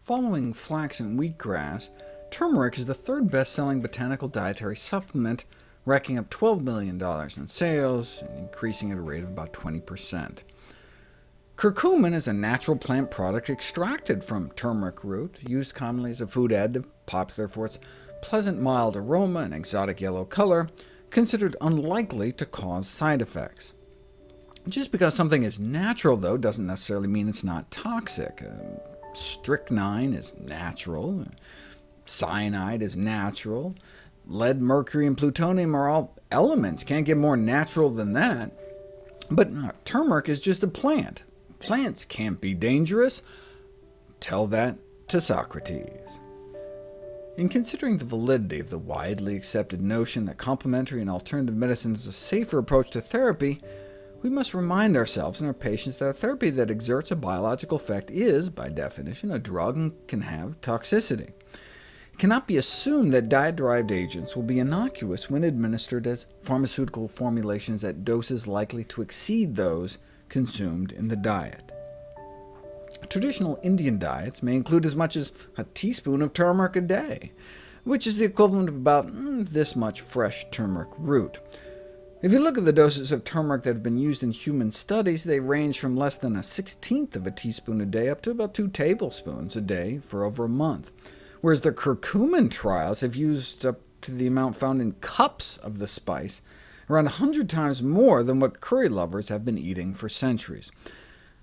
Following flax and wheatgrass, turmeric is the third best-selling botanical dietary supplement, racking up $12 million in sales, and increasing at a rate of about 20%. Curcumin is a natural plant product extracted from turmeric root, used commonly as a food additive, popular for its pleasant mild aroma and exotic yellow color, considered unlikely to cause side effects. Just because something is natural, though, doesn't necessarily mean it's not toxic. Strychnine is natural, cyanide is natural, lead, mercury, and plutonium are all elements. Can't get more natural than that. But turmeric is just a plant. Plants can't be dangerous. Tell that to Socrates. In considering the validity of the widely accepted notion that complementary and alternative medicine is a safer approach to therapy, we must remind ourselves and our patients that a therapy that exerts a biological effect is, by definition, a drug and can have toxicity. It cannot be assumed that diet-derived agents will be innocuous when administered as pharmaceutical formulations at doses likely to exceed those consumed in the diet. Traditional Indian diets may include as much as a teaspoon of turmeric a day, which is the equivalent of about this much fresh turmeric root. If you look at the doses of turmeric that have been used in human studies, they range from less than 1/16 of a teaspoon a day up to about 2 tablespoons a day for over a month, whereas the curcumin trials have used up to the amount found in cups of the spice, around 100 times more than what curry lovers have been eating for centuries.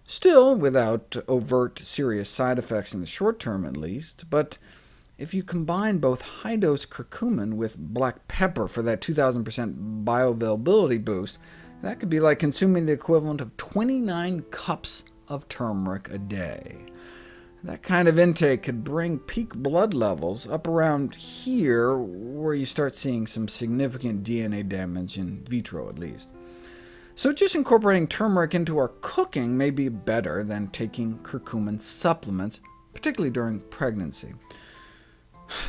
Still, without overt serious side effects in the short term at least, but if you combine both high-dose curcumin with black pepper for that 2,000% bioavailability boost, that could be like consuming the equivalent of 29 cups of turmeric a day. That kind of intake could bring peak blood levels up around here, where you start seeing some significant DNA damage, in vitro at least. So just incorporating turmeric into our cooking may be better than taking curcumin supplements, particularly during pregnancy.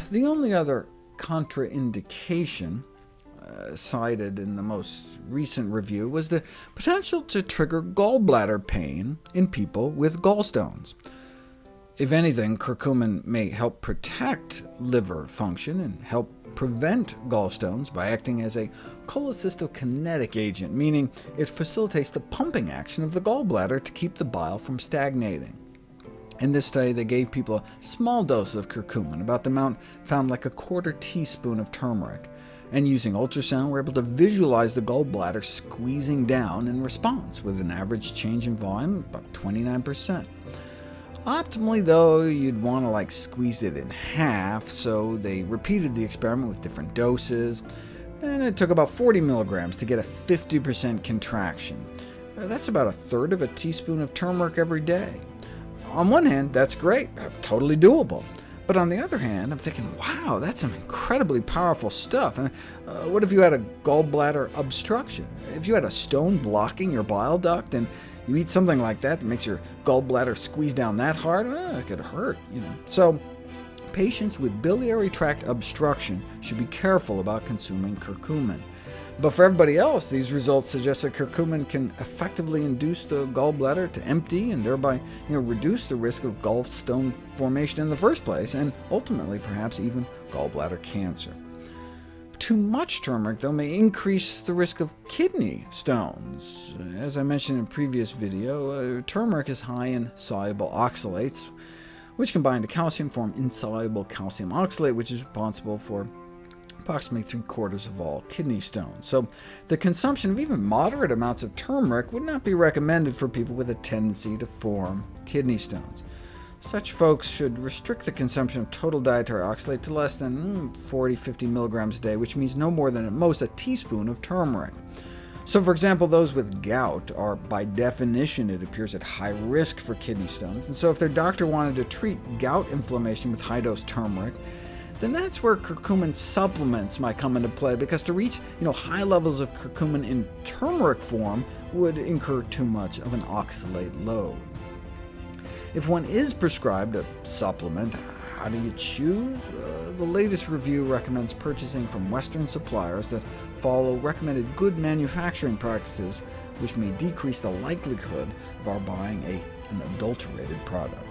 The only other contraindication cited in the most recent review was the potential to trigger gallbladder pain in people with gallstones. If anything, curcumin may help protect liver function and help prevent gallstones by acting as a cholecystokinetic agent, meaning it facilitates the pumping action of the gallbladder to keep the bile from stagnating. In this study, they gave people a small dose of curcumin, about the amount found like a quarter teaspoon of turmeric, and using ultrasound, were able to visualize the gallbladder squeezing down in response, with an average change in volume of about 29%. Optimally, though, you'd want to squeeze it in half, so they repeated the experiment with different doses, and it took about 40 milligrams to get a 50% contraction. That's about 1/3 of a teaspoon of turmeric every day. On one hand, that's great, totally doable. But on the other hand, I'm thinking, wow, that's some incredibly powerful stuff. What if you had a gallbladder obstruction? If you had a stone blocking your bile duct, and you eat something like that makes your gallbladder squeeze down that hard, it could hurt. So patients with biliary tract obstruction should be careful about consuming curcumin. But for everybody else, these results suggest that curcumin can effectively induce the gallbladder to empty, and thereby reduce the risk of gallstone formation in the first place, and ultimately perhaps even gallbladder cancer. Too much turmeric, though, may increase the risk of kidney stones. As I mentioned in a previous video, turmeric is high in soluble oxalates, which combine to calcium form insoluble calcium oxalate, which is responsible for approximately 3/4 of all kidney stones. So the consumption of even moderate amounts of turmeric would not be recommended for people with a tendency to form kidney stones. Such folks should restrict the consumption of total dietary oxalate to less than 40–50 milligrams a day, which means no more than at most a teaspoon of turmeric. So for example, those with gout are, by definition, it appears, at high risk for kidney stones, and so if their doctor wanted to treat gout inflammation with high-dose turmeric, then that's where curcumin supplements might come into play, because to reach high levels of curcumin in turmeric form would incur too much of an oxalate load. If one is prescribed a supplement, how do you choose? The latest review recommends purchasing from Western suppliers that follow recommended good manufacturing practices, which may decrease the likelihood of our buying an adulterated product.